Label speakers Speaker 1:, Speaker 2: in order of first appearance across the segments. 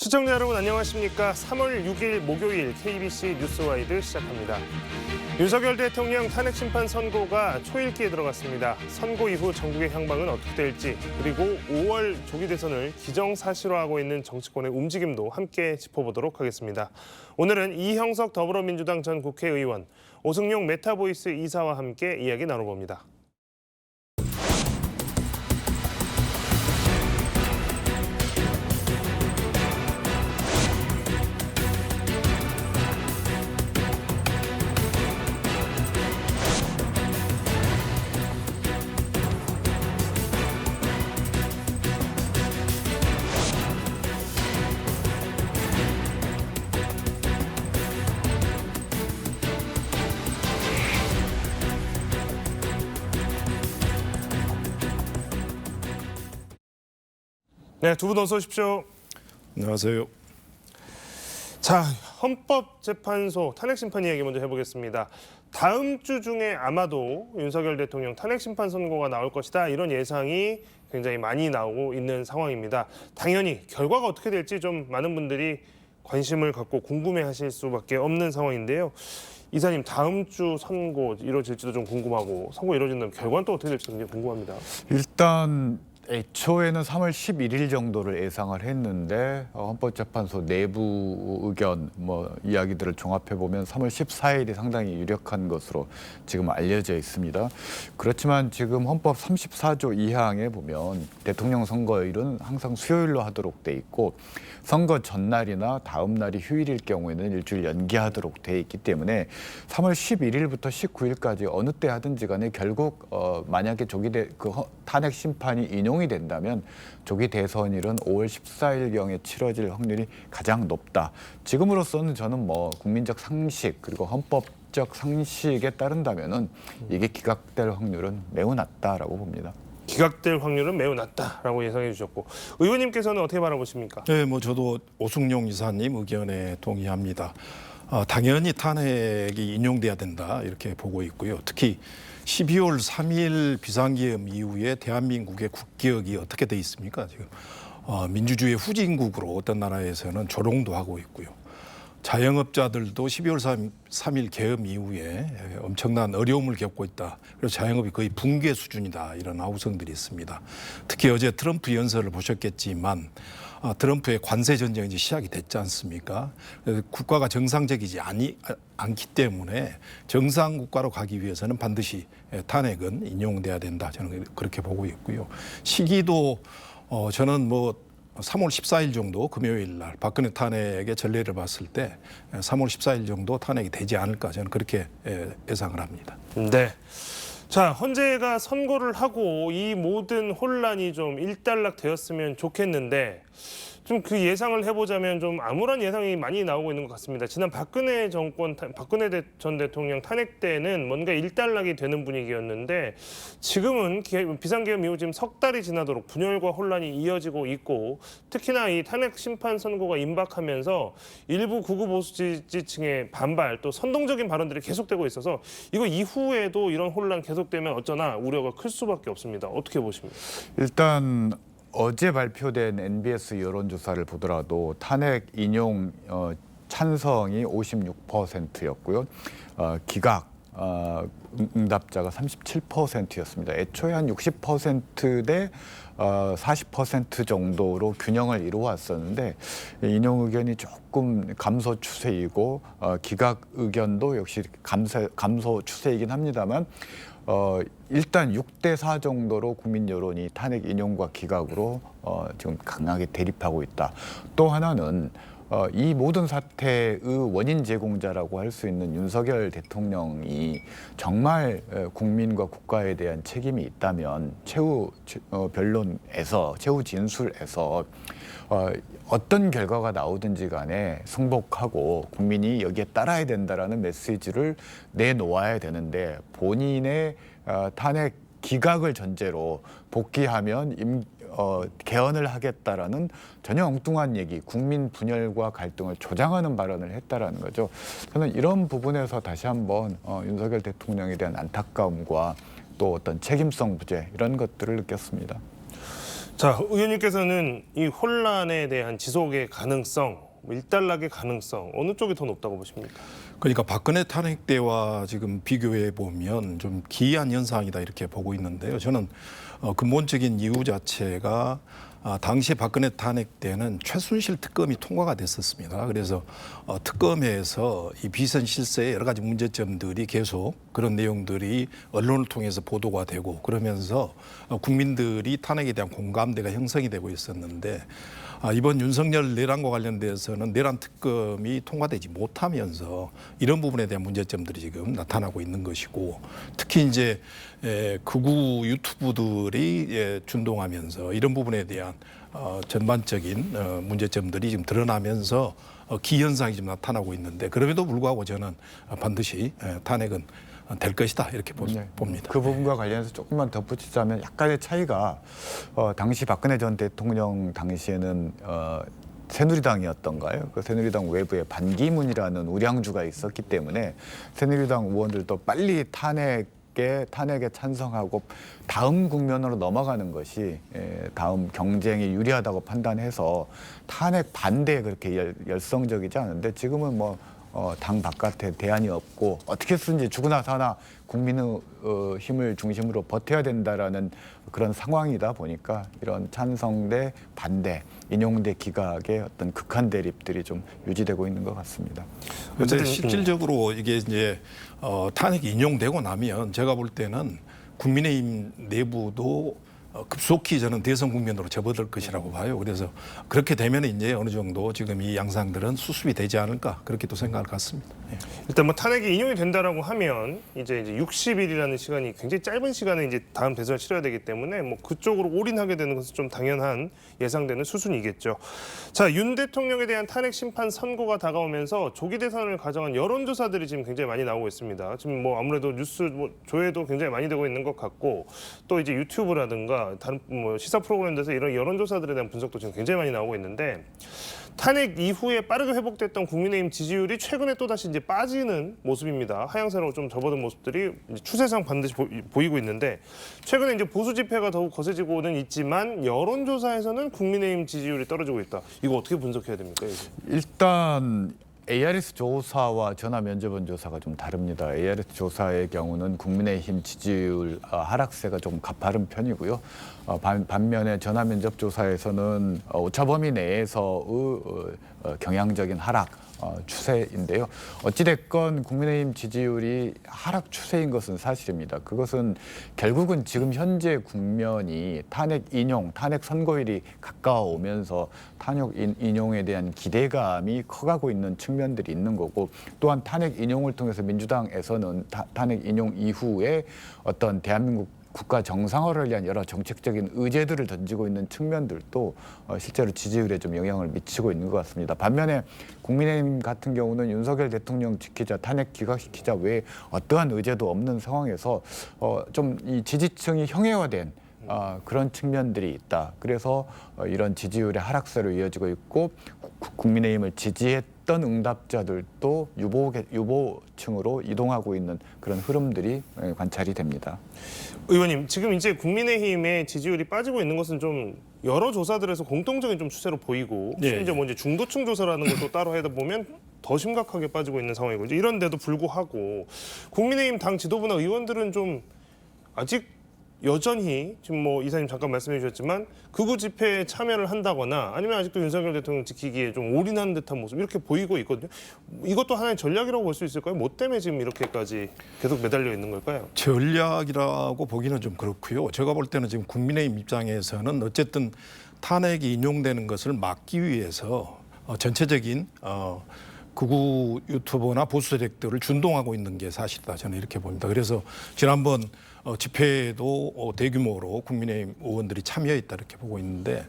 Speaker 1: 시청자 여러분 안녕하십니까? 3월 6일 목요일 KBC 뉴스와이드 시작합니다. 윤석열 대통령 탄핵 심판 선고가 초읽기에 들어갔습니다. 선고 이후 전국의 향방은 어떻게 될지, 그리고 5월 조기 대선을 기정사실화하고 있는 정치권의 움직임도 함께 짚어보도록 하겠습니다. 오늘은 이형석 더불어민주당 전 국회의원, 오승용 메타보이스 이사와 함께 이야기 나눠봅니다. 네, 두 분 어서 오십시오.
Speaker 2: 안녕하세요.
Speaker 1: 자, 헌법재판소 탄핵심판 이야기 먼저 해보겠습니다. 다음 주 중에 아마도 윤석열 대통령 탄핵심판 선고가 나올 것이다, 이런 예상이 굉장히 많이 나오고 있는 상황입니다. 당연히 결과가 어떻게 될지 좀 많은 분들이 관심을 갖고 궁금해하실 수밖에 없는 상황인데요. 이사님, 다음 주 선고 이루어질지도 좀 궁금하고, 선고 이루어진다면 결과는 또 어떻게 될지 굉장히 궁금합니다.
Speaker 3: 일단 애초에는 3월 11일 정도를 예상을 했는데 헌법재판소 내부 의견 이야기들을 종합해 보면 3월 14일이 상당히 유력한 것으로 지금 알려져 있습니다. 그렇지만 지금 헌법 34조 2항에 보면 대통령 선거일은 항상 수요일로 하도록 돼 있고, 선거 전날이나 다음 날이 휴일일 경우에는 일주일 연기하도록 돼 있기 때문에 3월 11일부터 19일까지 어느 때 하든지 간에 결국 만약에 탄핵 심판이 인용이 된다면 조기 대선일은 5월 14일경에 치러질 확률이 가장 높다. 지금으로서는 저는 국민적 상식 그리고 헌법적 상식에 따른다면은 이게 기각될 확률은 매우 낮다라고 봅니다.
Speaker 1: 기각될 확률은 매우 낮다라고 예상해 주셨고, 의원님께서는 어떻게 바라보십니까?
Speaker 2: 네, 저도 오승용 이사님 의견에 동의합니다. 당연히 탄핵이 인용돼야 된다 이렇게 보고 있고요. 특히 12월 3일 비상계엄 이후에 대한민국의 국격이 어떻게 돼 있습니까? 지금 민주주의 후진국으로 어떤 나라에서는 조롱도 하고 있고요. 자영업자들도 12월 3일 계엄 이후에 엄청난 어려움을 겪고 있다. 그래서 자영업이 거의 붕괴 수준이다, 이런 아우성들이 있습니다. 특히 어제 트럼프 연설을 보셨겠지만 트럼프의 관세 전쟁이 이제 시작이 됐지 않습니까? 국가가 정상적이지 않기 때문에 정상 국가로 가기 위해서는 반드시 탄핵은 인용돼야 된다, 저는 그렇게 보고 있고요. 시기도 저는 3월 14일 정도 금요일 날 박근혜 탄핵의 전례를 봤을 때 3월 14일 정도 탄핵이 되지 않을까, 저는 그렇게 예상을 합니다.
Speaker 1: 네. 자, 헌재가 선고를 하고 이 모든 혼란이 좀 일단락되었으면 좋겠는데, 좀 그 예상을 해보자면 좀 암울한 예상이 많이 나오고 있는 것 같습니다. 지난 박근혜 전 대통령 탄핵 때는 뭔가 일단락이 되는 분위기였는데, 지금은 비상계엄 이후 지금 석 달이 지나도록 분열과 혼란이 이어지고 있고, 특히나 이 탄핵 심판 선고가 임박하면서 일부 극우 보수 지지층의 반발, 또 선동적인 발언들이 계속되고 있어서 이거 이후에도 이런 혼란 계속되면 어쩌나 우려가 클 수밖에 없습니다. 어떻게 보십니까?
Speaker 3: 일단 어제 발표된 NBS 여론조사를 보더라도 탄핵 인용 찬성이 56%였고요. 기각 응답자가 37%였습니다. 애초에 한 60%대 40% 정도로 균형을 이루어왔었는데, 인용 의견이 조금 감소 추세이고 기각 의견도 역시 감소 추세이긴 합니다만, 일단 6대4 정도로 국민 여론이 탄핵 인용과 기각으로 지금 강하게 대립하고 있다. 또 하나는 이 모든 사태의 원인 제공자라고 할 수 있는 윤석열 대통령이 정말 국민과 국가에 대한 책임이 있다면 최후 변론에서, 최후 진술에서 어떤 결과가 나오든지 간에 승복하고 국민이 여기에 따라야 된다라는 메시지를 내놓아야 되는데, 본인의 탄핵 기각을 전제로 복귀하면 개헌을 하겠다라는 전혀 엉뚱한 얘기, 국민 분열과 갈등을 조장하는 발언을 했다라는 거죠. 저는 이런 부분에서 다시 한번 윤석열 대통령에 대한 안타까움과 또 어떤 책임성 부재, 이런 것들을 느꼈습니다.
Speaker 1: 자, 의원님께서는 이 혼란에 대한 지속의 가능성, 일단락의 가능성 어느 쪽이 더 높다고 보십니까?
Speaker 2: 그러니까 박근혜 탄핵 때와 지금 비교해 보면 좀 기이한 현상이다 이렇게 보고 있는데요. 저는 근본적인 이유 자체가 당시 박근혜 탄핵 때는 최순실 특검이 통과가 됐었습니다. 그래서 특검에서 이 비선 실세의 여러 가지 문제점들이 계속 그런 내용들이 언론을 통해서 보도가 되고 그러면서 국민들이 탄핵에 대한 공감대가 형성이 되고 있었는데 이번 윤석열 내란과 관련돼서는 내란 특검이 통과되지 못하면서 이런 부분에 대한 문제점들이 지금 나타나고 있는 것이고 특히 이제 극우 유튜브들이 준동하면서 이런 부분에 대한 전반적인 문제점들이 지금 드러나면서 기현상이 좀 나타나고 있는데 그럼에도 불구하고 저는 반드시 탄핵은 될 것이다 이렇게 봅니다.
Speaker 3: 그 부분과 관련해서 조금만 덧붙이자면 약간의 차이가 당시 박근혜 전 대통령 당시에는 새누리당이었던가요? 그 새누리당 외부에 반기문이라는 우량주가 있었기 때문에 새누리당 의원들도 빨리 탄핵에 찬성하고 다음 국면으로 넘어가는 것이 다음 경쟁이 유리하다고 판단해서 탄핵 반대에 그렇게 열성적이지 않은데 지금은 뭐 당 바깥에 대안이 없고 어떻게 쓰든지 죽으나 사나 국민의 힘을 중심으로 버텨야 된다라는 그런 상황이다 보니까 이런 찬성 대 반대, 인용 대 기각의 어떤 극한 대립들이 좀 유지되고 있는 것 같습니다.
Speaker 2: 그런데 실질적으로 이게 이제 탄핵이 인용되고 나면 제가 볼 때는 국민의힘 내부도 급속히 저는 대선 국면으로 접어들 것이라고 봐요. 그래서 그렇게 되면 이제 어느 정도 지금 이 양상들은 수습이 되지 않을까 그렇게 또 생각을 갖습니다. 예.
Speaker 1: 일단 뭐 탄핵이 인용이 된다라고 하면 이제 60일이라는 시간이 굉장히 짧은 시간에 이제 다음 대선을 치러야 되기 때문에 뭐 그쪽으로 올인하게 되는 것은 좀 당연한 예상되는 수순이겠죠. 자, 윤 대통령에 대한 탄핵 심판 선고가 다가오면서 조기 대선을 가정한 여론조사들이 지금 굉장히 많이 나오고 있습니다. 지금 뭐 아무래도 뉴스 조회도 굉장히 많이 되고 있는 것 같고 또 이제 유튜브라든가 다른 뭐 시사 프로그램에서 이런 여론조사들에 대한 분석도 지금 굉장히 많이 나오고 있는데 탄핵 이후에 빠르게 회복됐던 국민의힘 지지율이 최근에 또 다시 이제 빠지는 모습입니다. 하향세로 좀 접어든 모습들이 추세상 반드시 보이고 있는데 최근에 이제 보수 집회가 더욱 거세지고는 있지만 여론조사에서는 국민의힘 지지율이 떨어지고 있다. 이거 어떻게 분석해야 됩니까? 이제?
Speaker 3: 일단 ARS 조사와 전화 면접원 조사가 좀 다릅니다. ARS 조사의 경우는 국민의힘 지지율 하락세가 좀 가파른 편이고요. 반면에 전화 면접 조사에서는 오차범위 내에서의 경향적인 하락 추세인데요. 어찌됐건 국민의힘 지지율이 하락 추세인 것은 사실입니다. 그것은 결국은 지금 현재 국면이 탄핵 인용, 탄핵 선고일이 가까워오면서 탄핵 인용에 대한 기대감이 커가고 있는 측면들이 있는 거고 또한 탄핵 인용을 통해서 민주당에서는 탄핵 인용 이후에 어떤 대한민국 국가 정상화를 위한 여러 정책적인 의제들을 던지고 있는 측면들도 실제로 지지율에 좀 영향을 미치고 있는 것 같습니다. 반면에 국민의힘 같은 경우는 윤석열 대통령 지키자, 탄핵 기각시키자 외에 어떠한 의제도 없는 상황에서 좀 이 지지층이 형해화된 그런 측면들이 있다. 그래서 이런 지지율의 하락세로 이어지고 있고 국민의힘을 지지했던 응답자들도 유보층으로 이동하고 있는 그런 흐름들이 관찰이 됩니다.
Speaker 1: 의원님, 지금 이제 국민의힘의 지지율이 빠지고 있는 것은 좀 여러 조사들에서 공통적인 좀 추세로 보이고 심지어 뭐 이제 중도층 조사라는 것도 따로 하다 보면 더 심각하게 빠지고 있는 상황이고 이제 이런데도 불구하고 국민의힘 당 지도부나 의원들은 좀 아직 여전히 지금 뭐 이사님 잠깐 말씀해 주셨지만 극우 집회에 참여를 한다거나 아니면 아직도 윤석열 대통령 지키기에 좀 올인하는 듯한 모습 이렇게 보이고 있거든요. 이것도 하나의 전략이라고 볼 수 있을까요? 뭐 때문에 지금 이렇게까지 계속 매달려 있는 걸까요?
Speaker 2: 전략이라고 보기는 좀 그렇고요. 제가 볼 때는 지금 국민의힘 입장에서는 어쨌든 탄핵이 인용되는 것을 막기 위해서 전체적인 극우 유튜버나 보수 세력들을 준동하고 있는 게 사실이다. 저는 이렇게 봅니다. 그래서 지난번 집회에도 대규모로 국민의힘 의원들이 참여했다 이렇게 보고 있는데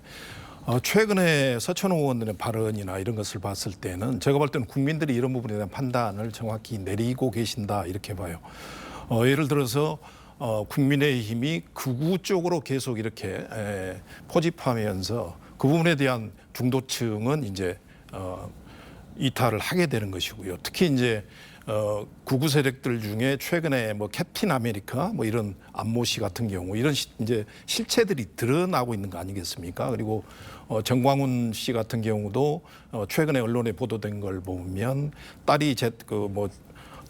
Speaker 2: 최근에 서천호 의원들의 발언이나 이런 것을 봤을 때는 제가 볼 때는 국민들이 이런 부분에 대한 판단을 정확히 내리고 계신다 이렇게 봐요. 예를 들어서 국민의힘이 극우 쪽으로 계속 이렇게 포집하면서 그 부분에 대한 중도층은 이제 이탈을 하게 되는 것이고요. 특히 이제 구구 세력들 중에 최근에 뭐 캡틴 아메리카 뭐 이런 안모 씨 같은 경우 이런 이제 실체들이 드러나고 있는 거 아니겠습니까? 그리고 정광훈 씨 같은 경우도 최근에 언론에 보도된 걸 보면 딸이 뭐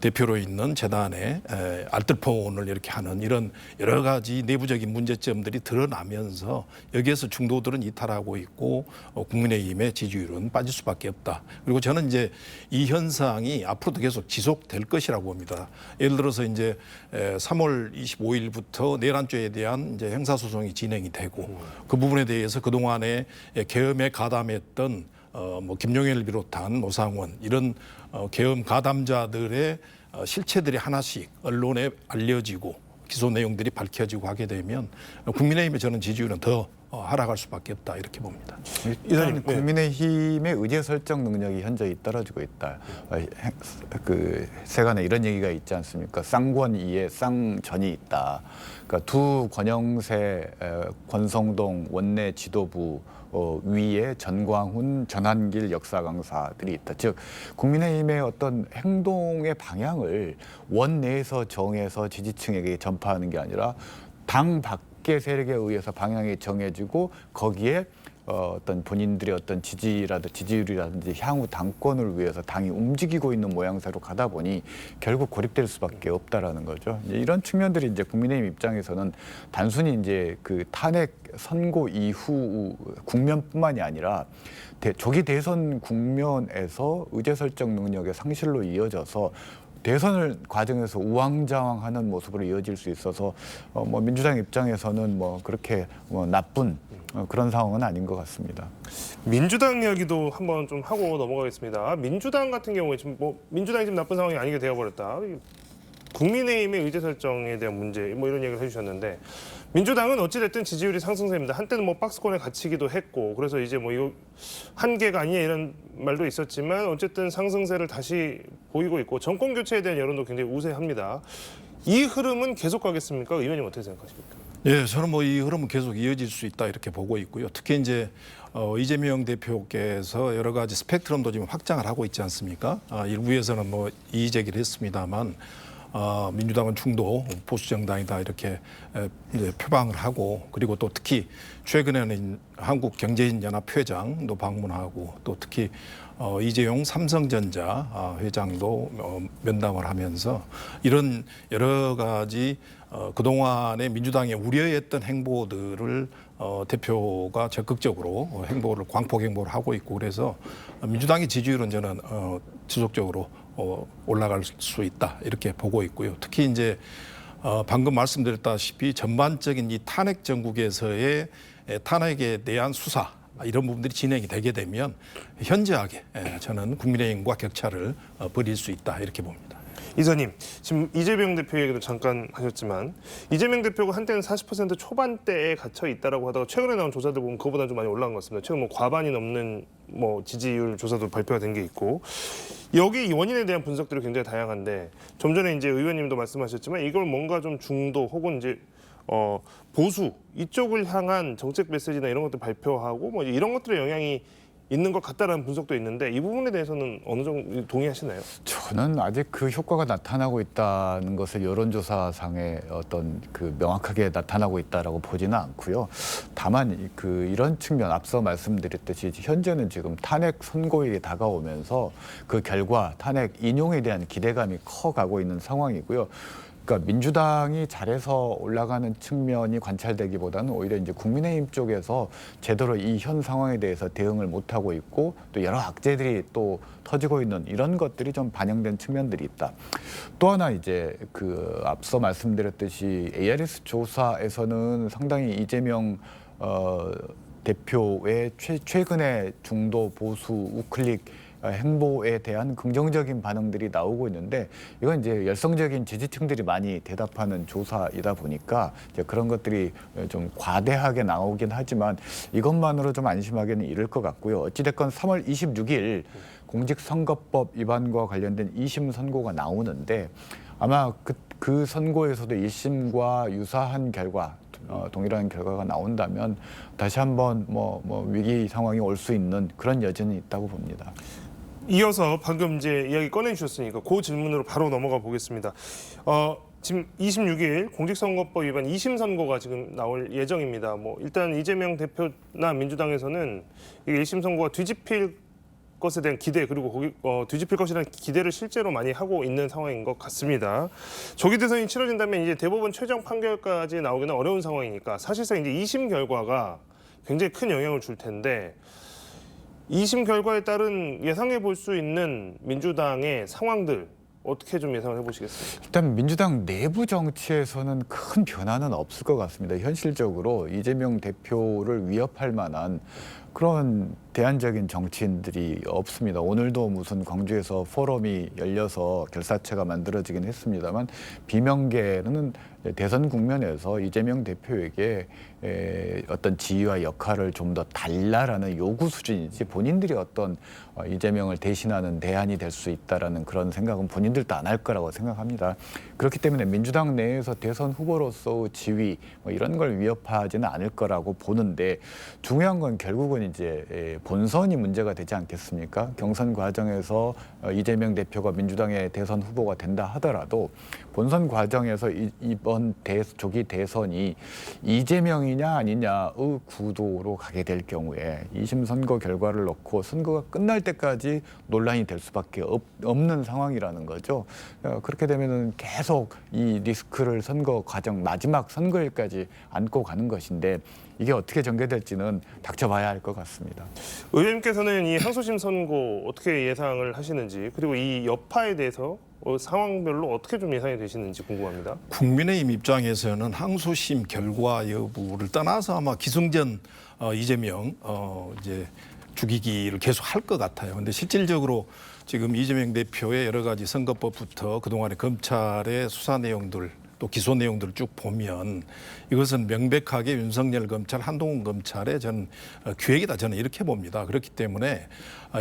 Speaker 2: 대표로 있는 재단에 알뜰폰을 이렇게 하는 이런 여러 가지 내부적인 문제점들이 드러나면서 여기에서 중도들은 이탈하고 있고 국민의힘의 지지율은 빠질 수밖에 없다. 그리고 저는 이제 이 현상이 앞으로도 계속 지속될 것이라고 봅니다. 예를 들어서 이제 3월 25일부터 내란죄에 대한 이제 형사소송이 진행이 되고 그 부분에 대해서 그동안에 계엄에 가담했던 뭐 김용현을 비롯한 노상원 이런 계엄 가담자들의 실체들이 하나씩 언론에 알려지고 기소 내용들이 밝혀지고 하게 되면 국민의힘의 저는 지지율은 더 하락할 수밖에 없다 이렇게 봅니다.
Speaker 3: 일단 국민의힘의 의제 설정 능력이 현저히 떨어지고 있다. 그 세간에 이런 얘기가 있지 않습니까? 쌍권이에 쌍전이 있다. 그러니까 두 권영세, 권성동 원내 지도부 위에 전광훈, 전한길 역사 강사들이 있다. 즉 국민의힘의 어떤 행동의 방향을 원내에서 정해서 지지층에게 전파하는 게 아니라 당 밖의 세력에 의해서 방향이 정해지고 거기에 어떤 본인들의 어떤 지지율이라든지 향후 당권을 위해서 당이 움직이고 있는 모양새로 가다 보니 결국 고립될 수밖에 없다라는 거죠. 이제 이런 측면들이 이제 국민의힘 입장에서는 단순히 이제 그 탄핵 선고 이후 국면뿐만이 아니라 조기 대선 국면에서 의제 설정 능력의 상실로 이어져서 대선을 과정에서 우왕좌왕하는 모습으로 이어질 수 있어서 뭐 민주당 입장에서는 뭐 그렇게 뭐 나쁜 그런 상황은 아닌 것 같습니다.
Speaker 1: 민주당 이야기도 한번 좀 하고 넘어가겠습니다. 민주당 같은 경우에 지금 뭐 민주당이 지금 나쁜 상황이 아니게 되어버렸다. 국민의힘의 의제 설정에 대한 문제 뭐 이런 얘기를 해주셨는데 민주당은 어찌됐든 지지율이 상승세입니다. 한때는 뭐 박스권에 갇히기도 했고 그래서 이제 뭐 이거 한계가 아니냐 이런 말도 있었지만 어쨌든 상승세를 다시 보이고 있고 정권 교체에 대한 여론도 굉장히 우세합니다. 이 흐름은 계속 가겠습니까? 의원님 어떻게 생각하십니까?
Speaker 2: 예, 저는 뭐 이 흐름은 계속 이어질 수 있다 이렇게 보고 있고요. 특히 이제 이재명 대표께서 여러 가지 스펙트럼도 지금 확장을 하고 있지 않습니까? 일부에서는 뭐 이의 제기를 했습니다만 민주당은 중도 보수 정당이다 이렇게 이제 표방을 하고 그리고 또 특히 최근에는 한국경제인연합 회장도 방문하고 또 특히 이재용 삼성전자 회장도 면담을 하면서 이런 여러 가지 그동안에 민주당이 우려했던 행보들을 대표가 적극적으로 광폭 행보를 하고 있고 그래서 민주당의 지지율은 저는 지속적으로 올라갈 수 있다 이렇게 보고 있고요. 특히 이제 방금 말씀드렸다시피 전반적인 이 탄핵 정국에서의 탄핵에 대한 수사 이런 부분들이 진행이 되게 되면 현저하게 저는 국민의힘과 격차를 벌일 수 있다 이렇게 봅니다.
Speaker 1: 이사님, 지금 이재명 대표 얘기도 잠깐 하셨지만 이재명 대표가 한때는 40% 초반대에 갇혀 있다라고 하다가 최근에 나온 조사들 보면 그거보다 좀 많이 올라간 것 같습니다. 최근 뭐 과반이 넘는 뭐 지지율 조사도 발표가 된 게 있고 여기 원인에 대한 분석들이 굉장히 다양한데 좀 전에 이제 의원님도 말씀하셨지만 이걸 뭔가 좀 중도 혹은 이제 보수 이쪽을 향한 정책 메시지나 이런 것들 발표하고 뭐 이런 것들의 영향이 있는 것 같다라는 분석도 있는데 이 부분에 대해서는 어느 정도 동의하시나요?
Speaker 3: 저는 아직 그 효과가 나타나고 있다는 것을 여론조사상에 어떤 그 명확하게 나타나고 있다라고 보지는 않고요. 다만 그 이런 측면 앞서 말씀드렸듯이 현재는 지금 탄핵 선고일이 다가오면서 그 결과 탄핵 인용에 대한 기대감이 커가고 있는 상황이고요. 그러니까 민주당이 잘해서 올라가는 측면이 관찰되기보다는 오히려 이제 국민의힘 쪽에서 제대로 이 현 상황에 대해서 대응을 못하고 있고 또 여러 악재들이 또 터지고 있는 이런 것들이 좀 반영된 측면들이 있다. 또 하나 이제 그 앞서 말씀드렸듯이 ARS 조사에서는 상당히 이재명 대표의 최근의 중도 보수 우클릭 행보에 대한 긍정적인 반응들이 나오고 있는데 이건 이제 열성적인 지지층들이 많이 대답하는 조사이다 보니까 이제 그런 것들이 좀 과대하게 나오긴 하지만 이것만으로 좀 안심하기는 이를 것 같고요. 어찌됐건 3월 26일 공직선거법 위반과 관련된 2심 선고가 나오는데 아마 그 선고에서도 1심과 유사한 결과 동일한 결과가 나온다면 다시 한번 뭐 위기 상황이 올 수 있는 그런 여지는 있다고 봅니다.
Speaker 1: 이어서 방금 이제 이야기 꺼내주셨으니까 그 질문으로 바로 넘어가 보겠습니다. 지금 26일 공직선거법 위반 2심 선고가 지금 나올 예정입니다. 뭐 일단 이재명 대표나 민주당에서는 이 1심 선고가 뒤집힐 것에 대한 기대 그리고 뒤집힐 것이라는 기대를 실제로 많이 하고 있는 상황인 것 같습니다. 조기 대선이 치러진다면 이제 대법원 최종 판결까지 나오기는 어려운 상황이니까 사실상 이제 2심 결과가 굉장히 큰 영향을 줄 텐데 2심 결과에 따른 예상해 볼 수 있는 민주당의 상황들 어떻게 좀 예상을 해보시겠습니까?
Speaker 3: 일단 민주당 내부 정치에서는 큰 변화는 없을 것 같습니다. 현실적으로 이재명 대표를 위협할 만한 그런 대안적인 정치인들이 없습니다. 오늘도 무슨 광주에서 포럼이 열려서 결사체가 만들어지긴 했습니다만 비명계는 대선 국면에서 이재명 대표에게 어떤 지위와 역할을 좀 더 달라라는 요구 수준이지 본인들이 어떤 이재명을 대신하는 대안이 될 수 있다라는 그런 생각은 본인들도 안 할 거라고 생각합니다. 그렇기 때문에 민주당 내에서 대선 후보로서 지위 뭐 이런 걸 위협하지는 않을 거라고 보는데 중요한 건 결국은 이제 본선이 문제가 되지 않겠습니까? 경선 과정에서 이재명 대표가 민주당의 대선 후보가 된다 하더라도 본선 과정에서 이번 조기 대선이 이재명이냐 아니냐의 구도로 가게 될 경우에 2심 선거 결과를 놓고 선거가 끝날 때까지 논란이 될 수밖에 없는 상황이라는 거죠. 그렇게 되면은 계속 이 리스크를 선거 과정 마지막 선거일까지 안고 가는 것인데 이게 어떻게 전개될지는 닥쳐봐야 할 것 같습니다.
Speaker 1: 의원님께서는 이 항소심 선고 어떻게 예상을 하시는지 그리고 이 여파에 대해서 상황별로 어떻게 좀 예상이 되시는지 궁금합니다.
Speaker 2: 국민의힘 입장에서는 항소심 결과 여부를 떠나서 아마 기승전 이재명 이제 죽이기를 계속 할 것 같아요. 근데 실질적으로 지금 이재명 대표의 여러 가지 선거법부터 그동안의 검찰의 수사 내용들 또 기소 내용들을 쭉 보면 이것은 명백하게 윤석열 검찰, 한동훈 검찰의 전 기획이다 저는 이렇게 봅니다. 그렇기 때문에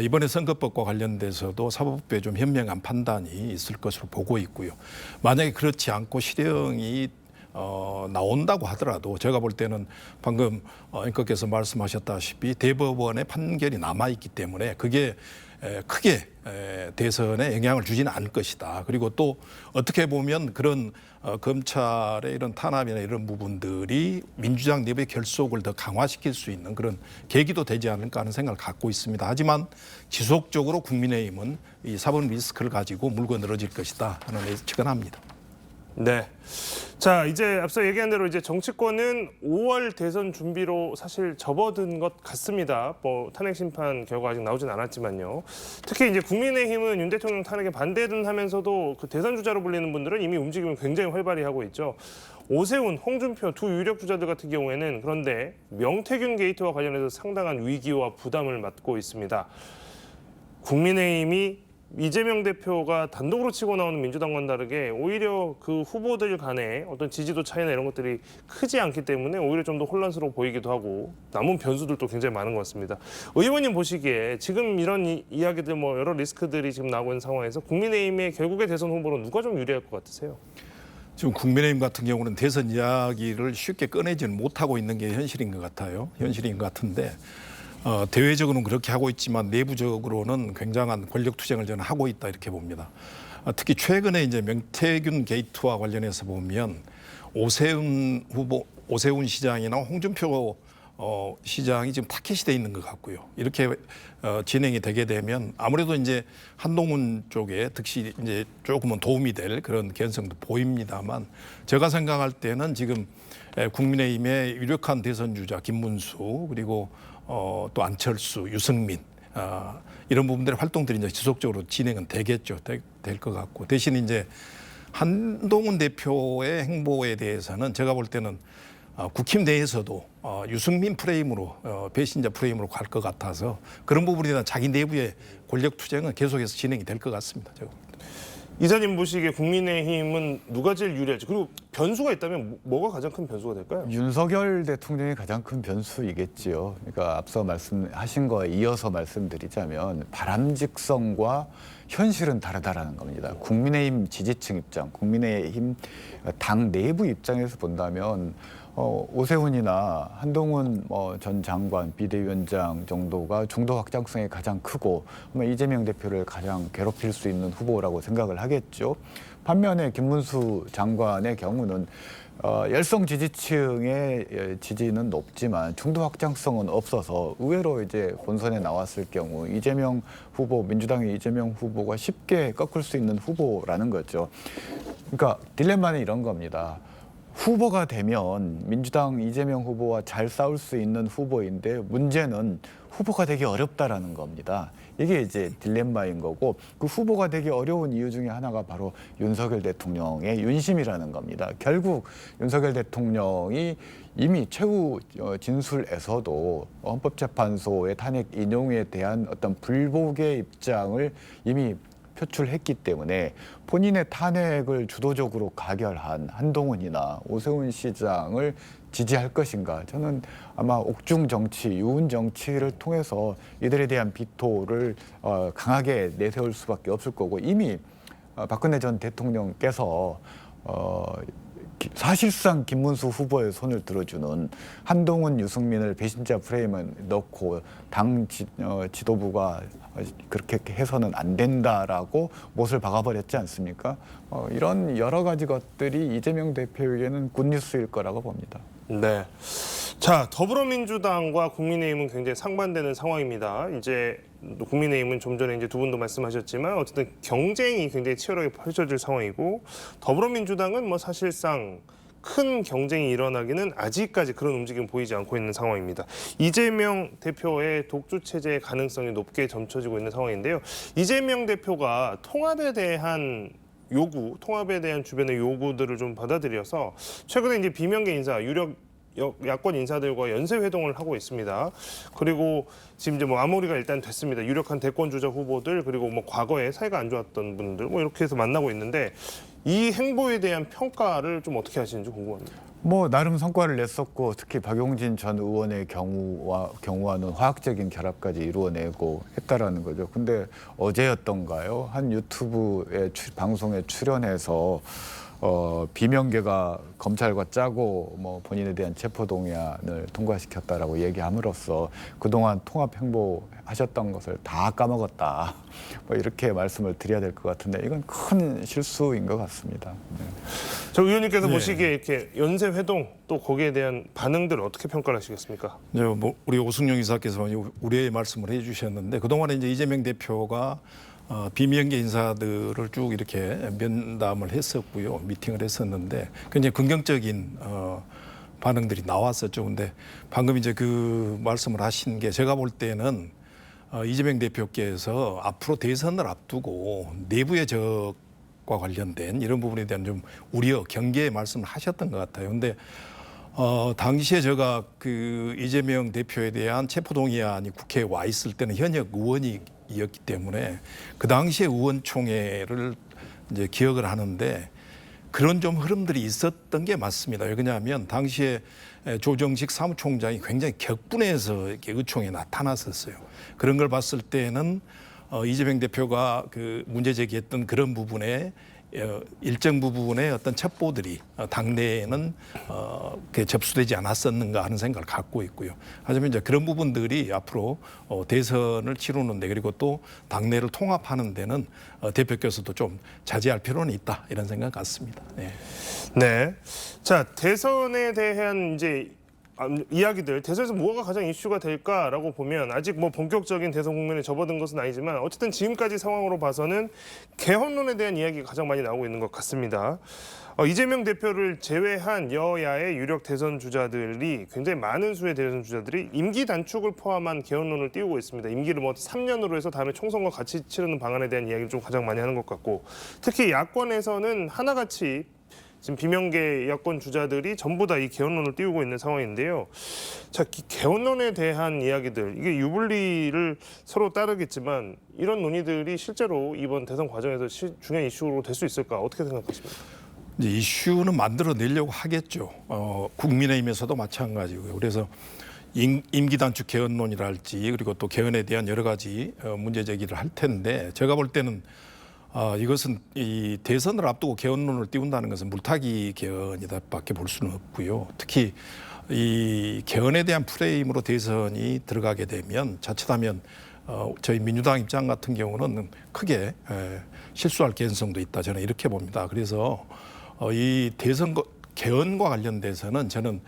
Speaker 2: 이번에 선거법과 관련돼서도 사법부에 좀 현명한 판단이 있을 것으로 보고 있고요. 만약에 그렇지 않고 실형이 나온다고 하더라도 제가 볼 때는 방금 앵커께서 말씀하셨다시피 대법원의 판결이 남아있기 때문에 그게 크게 대선에 영향을 주지는 않을 것이다. 그리고 또 어떻게 보면 그런 검찰의 이런 탄압이나 이런 부분들이 민주당 내부의 결속을 더 강화시킬 수 있는 그런 계기도 되지 않을까 하는 생각을 갖고 있습니다. 하지만 지속적으로 국민의힘은 이 사법 리스크를 가지고 물고 늘어질 것이다 하는 예측은 합니다.
Speaker 1: 네. 자, 이제 앞서 얘기한 대로 이제 정치권은 5월 대선 준비로 사실 접어든 것 같습니다. 뭐 탄핵 심판 결과 아직 나오진 않았지만요. 특히 이제 국민의힘은 윤 대통령 탄핵에 반대든 하면서도 그 대선 주자로 불리는 분들은 이미 움직임을 굉장히 활발히 하고 있죠. 오세훈, 홍준표 두 유력 주자들 같은 경우에는 그런데 명태균 게이트와 관련해서 상당한 위기와 부담을 맡고 있습니다. 국민의힘이 이재명 대표가 단독으로 치고 나오는 민주당과는 다르게 오히려 그 후보들 간의 어떤 지지도 차이나 이런 것들이 크지 않기 때문에 오히려 좀 더 혼란스러워 보이기도 하고 남은 변수들도 굉장히 많은 것 같습니다. 의원님 보시기에 지금 이런 이야기들 뭐 여러 리스크들이 지금 나오고 있는 상황에서 국민의힘의 결국의 대선 후보로 누가 좀 유리할 것 같으세요?
Speaker 2: 지금 국민의힘 같은 경우는 대선 이야기를 쉽게 꺼내지는 못하고 있는 게 현실인 것 같아요. 현실인 것 같은데 대외적으로는 그렇게 하고 있지만 내부적으로는 굉장한 권력 투쟁을 저는 하고 있다 이렇게 봅니다. 특히 최근에 이제 명태균 게이트와 관련해서 보면 오세훈 후보, 오세훈 시장이나 홍준표 시장이 지금 타켓이 돼 있는 것 같고요. 이렇게 진행이 되게 되면 아무래도 이제 한동훈 쪽에 득실이 이제 조금은 도움이 될 그런 개연성도 보입니다만 제가 생각할 때는 지금 국민의힘의 유력한 대선 주자 김문수 그리고 또 안철수, 유승민 이런 부분들의 활동들이 이제 지속적으로 진행은 되겠죠. 될 것 같고 대신 이제 한동훈 대표의 행보에 대해서는 제가 볼 때는 국힘 내에서도 유승민 프레임으로 배신자 프레임으로 갈 것 같아서 그런 부분에 대한 자기 내부의 권력 투쟁은 계속해서 진행이 될 것 같습니다. 제가.
Speaker 1: 이사님 보시기에 국민의힘은 누가 제일 유리할지 그리고 변수가 있다면 뭐가 가장 큰 변수가 될까요?
Speaker 3: 윤석열 대통령이 가장 큰 변수이겠지요. 그러니까 앞서 말씀하신 거에 이어서 말씀드리자면 바람직성과 현실은 다르다라는 겁니다. 국민의힘 지지층 입장, 국민의힘 당 내부 입장에서 본다면 오세훈이나 한동훈 전 장관, 비대위원장 정도가 중도 확장성이 가장 크고 아마 이재명 대표를 가장 괴롭힐 수 있는 후보라고 생각을 하겠죠. 반면에 김문수 장관의 경우는 열성 지지층의 지지는 높지만 중도 확장성은 없어서 의외로 이제 본선에 나왔을 경우 이재명 후보, 민주당의 이재명 후보가 쉽게 꺾을 수 있는 후보라는 거죠. 그러니까 딜레마는 이런 겁니다. 후보가 되면 민주당 이재명 후보와 잘 싸울 수 있는 후보인데 문제는 후보가 되기 어렵다라는 겁니다. 이게 이제 딜레마인 거고 그 후보가 되기 어려운 이유 중에 하나가 바로 윤석열 대통령의 윤심이라는 겁니다. 결국 윤석열 대통령이 이미 최후 진술에서도 헌법재판소의 탄핵 인용에 대한 어떤 불복의 입장을 이미 표출했기 때문에 본인의 탄핵을 주도적으로 가결한 한동훈이나 오세훈 시장을 지지할 것인가. 저는 아마 옥중 정치, 유운 정치를 통해서 이들에 대한 비토를 강하게 내세울 수밖에 없을 거고 이미 박근혜 전 대통령께서 사실상 김문수 후보의 손을 들어주는 한동훈, 유승민을 배신자 프레임에 넣고 당 지도부가 그렇게 해서는 안 된다라고 못을 박아버렸지 않습니까? 이런 여러 가지 것들이 이재명 대표에게는 굿뉴스일 거라고 봅니다.
Speaker 1: 네. 자, 더불어민주당과 국민의힘은 굉장히 상반되는 상황입니다. 이제 국민의힘은 좀 전에 이제 두 분도 말씀하셨지만 어쨌든 경쟁이 굉장히 치열하게 펼쳐질 상황이고 더불어민주당은 뭐 사실상 큰 경쟁이 일어나기는 아직까지 그런 움직임 보이지 않고 있는 상황입니다. 이재명 대표의 독주 체제의 가능성이 높게 점쳐지고 있는 상황인데요. 이재명 대표가 통합에 대한 요구, 통합에 대한 주변의 요구들을 좀 받아들여서 최근에 이제 비명계 인사, 유력 야권 인사들과 연쇄 회동을 하고 있습니다. 그리고 지금 이제 뭐 마무리가 일단 됐습니다. 유력한 대권 주자 후보들 그리고 뭐 과거에 사이가 안 좋았던 분들 뭐 이렇게 해서 만나고 있는데 이 행보에 대한 평가를 좀 어떻게 하시는지 궁금합니다.
Speaker 3: 뭐 나름 성과를 냈었고 특히 박용진 전 의원의 경우와는 화학적인 결합까지 이루어내고 했다라는 거죠. 근데 어제였던가요? 한 유튜브의 방송에 출연해서 비명계가 검찰과 짜고 뭐 본인에 대한 체포동의안을 통과시켰다라고 얘기함으로써 그동안 통합 행보하셨던 것을 다 까먹었다. 뭐 이렇게 말씀을 드려야 될 것 같은데 이건 큰 실수인 것 같습니다. 네.
Speaker 1: 저 의원님께서 보시기에 이렇게 연쇄 회동 또 거기에 대한 반응들을 어떻게 평가를 하시겠습니까?
Speaker 2: 뭐 우리 오승용 이사께서 우려의 말씀을 해주셨는데 그동안에 이제 이재명 대표가 비명계 인사들을 쭉 이렇게 면담을 했었고요, 미팅을 했었는데 굉장히 긍정적인 반응들이 나왔었죠. 근데 방금 이제 그 말씀을 하신 게 제가 볼 때는 이재명 대표께서 앞으로 대선을 앞두고 내부의 적과 관련된 이런 부분에 대한 좀 우려, 경계의 말씀을 하셨던 것 같아요. 근데 당시에 제가 그 이재명 대표에 대한 체포동의안이 국회에 와 있을 때는 현역 의원이었기 때문에 그 당시에 의원총회를 이제 기억을 하는데 그런 좀 흐름들이 있었던 게 맞습니다. 왜냐하면 당시에 조정식 사무총장이 굉장히 격분해서 이렇게 의총에 나타났었어요. 그런 걸 봤을 때는 이재명 대표가 그 문제 제기했던 그런 부분에 일정 부분의 어떤 첩보들이 당내에는 접수되지 않았었는가 하는 생각을 갖고 있고요. 하지만 이제 그런 부분들이 앞으로 대선을 치르는데 그리고 또 당내를 통합하는 데는 대표께서도 좀 자제할 필요는 있다 이런 생각 같습니다. 네.
Speaker 1: 네. 자, 대선에 대한 이제 이야기들, 대선에서 뭐가 가장 이슈가 될까라고 보면 아직 뭐 본격적인 대선 국면에 접어든 것은 아니지만 어쨌든 지금까지 상황으로 봐서는 개헌론에 대한 이야기가 가장 많이 나오고 있는 것 같습니다. 이재명 대표를 제외한 여야의 유력 대선 주자들이 굉장히 많은 수의 대선 주자들이 임기 단축을 포함한 개헌론을 띄우고 있습니다. 임기를 뭐 3년으로 해서 다음에 총선과 같이 치르는 방안에 대한 이야기를 좀 가장 많이 하는 것 같고 특히 야권에서는 하나같이 지금 비명계 야권 주자들이 전부 다 이 개헌론을 띄우고 있는 상황인데요. 자, 개헌론에 대한 이야기들, 이게 유불리를 서로 따르겠지만 이런 논의들이 실제로 이번 대선 과정에서 중요한 이슈로 될 수 있을까? 어떻게 생각하십니까?
Speaker 2: 이제 이슈는 만들어내려고 하겠죠. 국민의힘에서도 마찬가지고요. 그래서 임기 단축 개헌론이랄지 그리고 또 개헌에 대한 여러 가지 문제 제기를 할 텐데 제가 볼 때는 이것은 이 대선을 앞두고 개헌론을 띄운다는 것은 물타기 개헌이다밖에 볼 수는 없고요. 특히 이 개헌에 대한 프레임으로 대선이 들어가게 되면 자칫하면 저희 민주당 입장 같은 경우는 크게 실수할 개연성도 있다. 저는 이렇게 봅니다. 그래서 이 대선 개헌과 관련돼서는 저는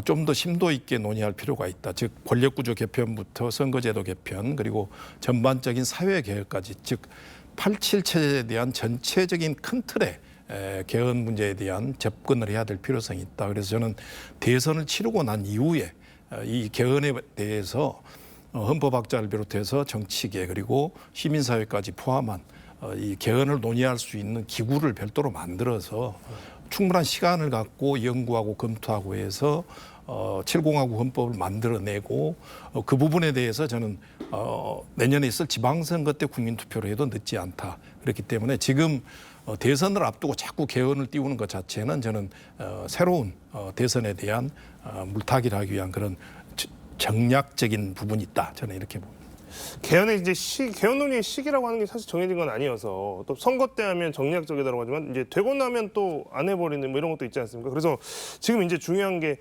Speaker 2: 좀 더 심도 있게 논의할 필요가 있다. 즉 권력구조 개편부터 선거제도 개편 그리고 전반적인 사회 개혁까지 즉 87 체제에 대한 전체적인 큰 틀의 개헌 문제에 대한 접근을 해야 될 필요성이 있다. 그래서 저는 대선을 치르고 난 이후에 이 개헌에 대해서 헌법학자를 비롯해서 정치계 그리고 시민사회까지 포함한 이 개헌을 논의할 수 있는 기구를 별도로 만들어서 충분한 시간을 갖고 연구하고 검토하고 해서 7공화국 헌법을 만들어내고 그 부분에 대해서 저는 내년에 있을 지방선거 때 국민투표로 해도 늦지 않다. 그렇기 때문에 지금 대선을 앞두고 자꾸 개헌을 띄우는 것 자체는 저는 새로운 대선에 대한 물타기를 하기 위한 그런 정략적인 부분이 있다. 저는 이렇게 봅니다.
Speaker 1: 개헌의 이제 개헌 논의의 시기라고 하는 게 사실 정해진 건 아니어서 또 선거 때 하면 정략적이라고 하지만 이제 되고 나면 또 안 해버리는 뭐 이런 것도 있지 않습니까? 그래서 지금 이제 중요한 게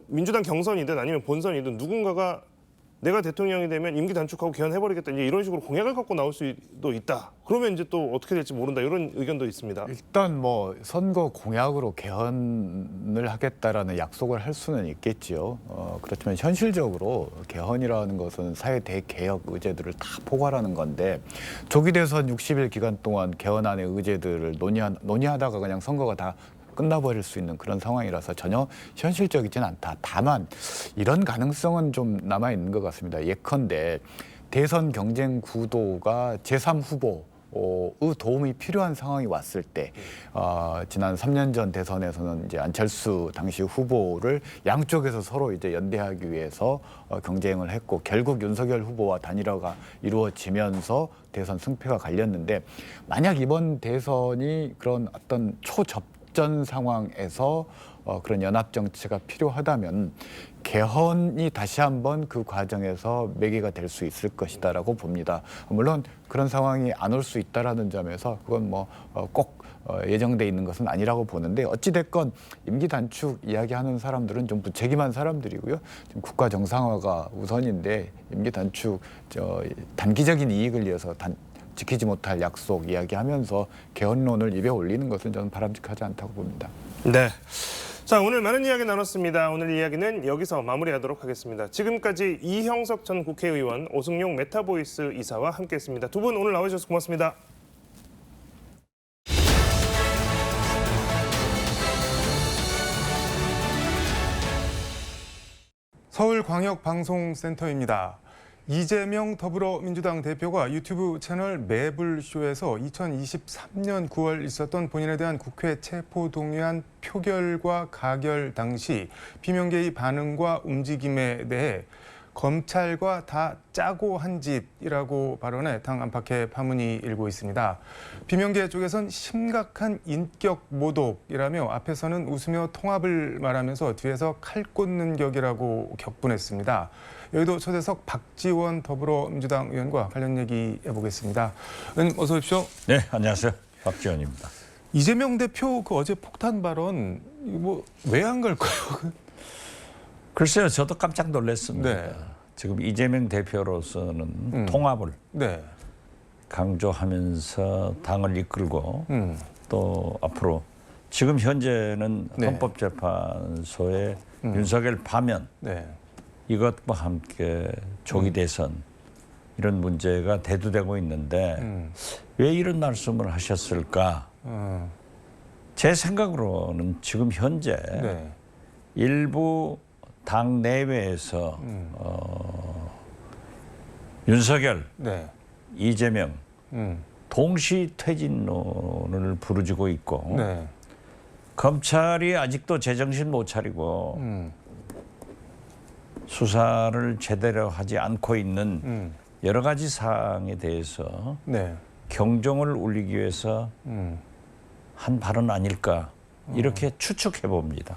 Speaker 1: 민주당 경선이든 아니면 본선이든 누군가가 내가 대통령이 되면 임기 단축하고 개헌해버리겠다 이제 이런 식으로 공약을 갖고 나올 수도 있다. 그러면 이제 또 어떻게 될지 모른다 이런 의견도 있습니다.
Speaker 3: 일단 뭐 선거 공약으로 개헌을 하겠다라는 약속을 할 수는 있겠지요. 그렇지만 현실적으로 개헌이라는 것은 사회 대개혁 의제들을 다 포괄하는 건데 조기 대선 60일 기간 동안 개헌안의 의제들을 논의하다가 그냥 선거가 다 끝나버릴 수 있는 그런 상황이라서 전혀 현실적이진 않다. 다만 이런 가능성은 좀 남아있는 것 같습니다. 예컨대 대선 경쟁 구도가 제3후보의 도움이 필요한 상황이 왔을 때 지난 3년 전 대선에서는 이제 안철수 당시 후보를 양쪽에서 서로 이제 연대하기 위해서 경쟁을 했고 결국 윤석열 후보와 단일화가 이루어지면서 대선 승패가 갈렸는데 만약 이번 대선이 그런 어떤 초접전 상황에서 그런 연합 정치가 필요하다면 개헌이 다시 한번 그 과정에서 매개가 될 수 있을 것이다라고 봅니다. 물론 그런 상황이 안 올 수 있다라는 점에서 그건 뭐 꼭 예정돼 있는 것은 아니라고 보는데 어찌 됐건 임기 단축 이야기하는 사람들은 좀 무책임한 사람들이고요. 지금 국가 정상화가 우선인데 임기 단축 단기적인 이익을 위해서 지키지 못할 약속 이야기하면서 개헌론을 입에 올리는 것은 저는 바람직하지 않다고 봅니다.
Speaker 1: 네. 자, 오늘 많은 이야기 나눴습니다. 오늘 이야기는 여기서 마무리하도록 하겠습니다. 지금까지 이형석 전 국회의원, 오승용 메타보이스 이사와 함께했습니다. 두 분 오늘 나와주셔서 고맙습니다.
Speaker 4: 서울광역방송센터입니다. 이재명 더불어민주당 대표가 유튜브 채널 매불쇼에서 2023년 9월 있었던 본인에 대한 국회 체포동의안 표결과 가결 당시 비명계의 반응과 움직임에 대해 검찰과 다 짜고 한 짓이라고 발언해 당 안팎의 파문이 일고 있습니다. 비명계 쪽에선 심각한 인격 모독이라며 앞에서는 웃으며 통합을 말하면서 뒤에서 칼 꽂는 격이라고 격분했습니다. 여의도 초대석 박지원 더불어민주당 의원과 관련 얘기 해보겠습니다. 의원님 어서 오십시오.
Speaker 5: 네, 안녕하세요. 박지원입니다.
Speaker 4: 이재명 대표 그 어제 폭탄 발언 뭐 왜 한 걸까요?
Speaker 5: 글쎄요, 저도 깜짝 놀랐습니다.
Speaker 4: 네.
Speaker 5: 지금 이재명 대표로서는 통합을
Speaker 4: 네.
Speaker 5: 강조하면서 당을 이끌고 또 앞으로 지금 현재는
Speaker 4: 네.
Speaker 5: 헌법재판소의 윤석열 파면
Speaker 4: 네.
Speaker 5: 이것과 함께 조기 대선 이런 문제가 대두되고 있는데 왜 이런 말씀을 하셨을까? 제 생각으로는 지금 현재
Speaker 4: 네.
Speaker 5: 일부 당 내외에서 윤석열,
Speaker 4: 네.
Speaker 5: 이재명
Speaker 4: 음.
Speaker 5: 동시 퇴진론을 부르짖고 있고
Speaker 4: 네.
Speaker 5: 검찰이 아직도 제정신 못 차리고 수사를 제대로 하지 않고 있는 여러 가지 사항에 대해서
Speaker 4: 네.
Speaker 5: 경종을 울리기 위해서 한 발언 아닐까 이렇게 추측해 봅니다.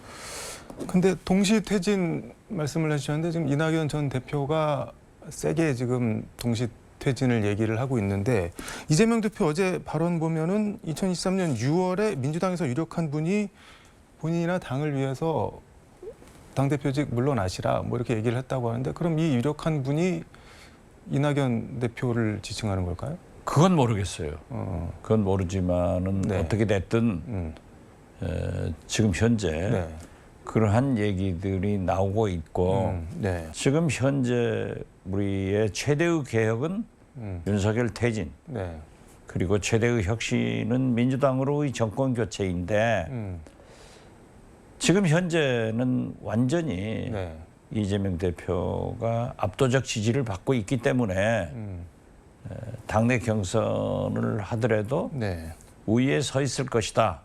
Speaker 4: 근데 동시 퇴진 말씀을 해주셨는데 지금 이낙연 전 대표가 세게 지금 동시 퇴진을 얘기를 하고 있는데 이재명 대표 어제 발언 보면은 2023년 6월에 민주당에서 유력한 분이 본인이나 당을 위해서 당대표직 물러나시라 뭐 이렇게 얘기를 했다고 하는데 그럼 이 유력한 분이 이낙연 대표를 지칭하는 걸까요?
Speaker 5: 그건 모르겠어요. 그건 모르지만은
Speaker 4: 네.
Speaker 5: 어떻게 됐든 지금 현재
Speaker 4: 네.
Speaker 5: 그러한 얘기들이 나오고 있고
Speaker 4: 네.
Speaker 5: 지금 현재 우리의 최대의 개혁은 윤석열 퇴진
Speaker 4: 네.
Speaker 5: 그리고 최대의 혁신은 민주당으로의 정권 교체인데 지금 현재는 완전히
Speaker 4: 네.
Speaker 5: 이재명 대표가 압도적 지지를 받고 있기 때문에 당내 경선을 하더라도
Speaker 4: 네.
Speaker 5: 우위에 서 있을 것이다